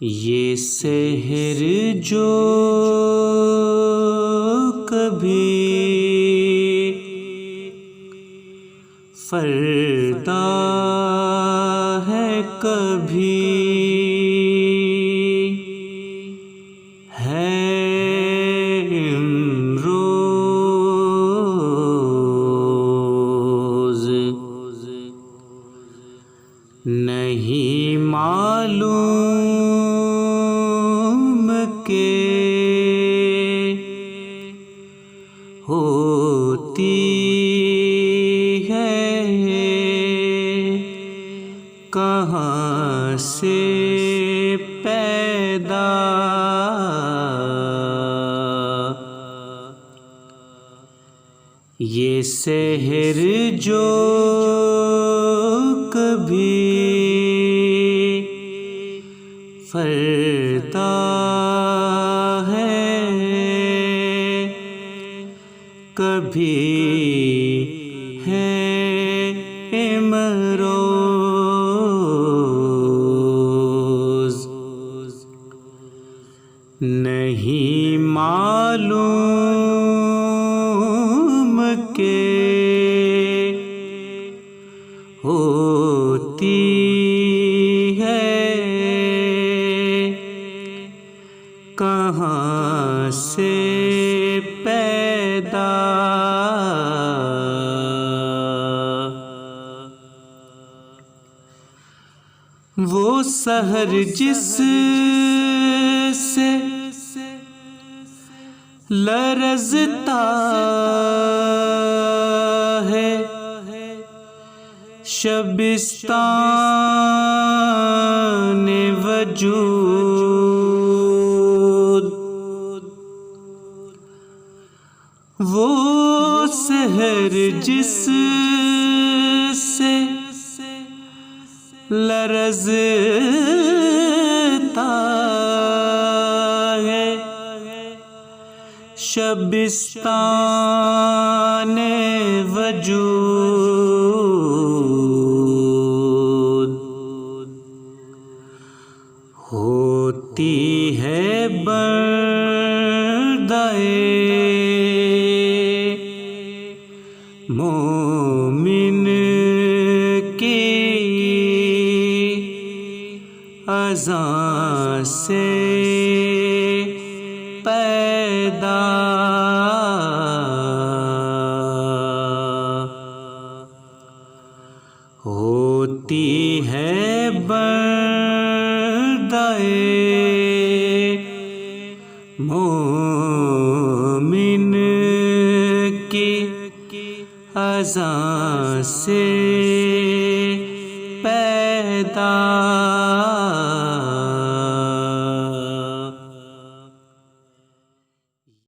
یہ سحر جو کبھی فردا ہے کبھی ہے امروز، نہیں معلوم کہ ہوتی ہے کہاں سے پیدا، یہ سحر جو کبھی فردا ہے کبھی ہے امروز، نہیں معلوم کہ ہوتی ہے کہاں سے پیدا، وہ سحر جس سے لرزتا ہے شبستان وجود، وہ سحر جس سے لرزتا ہے شبستان وجود، ہوتی ہے بردائے مومن کی اذان سے پیدا، ہوتی ہے بردائے مومن کی اذان سے پیدا۔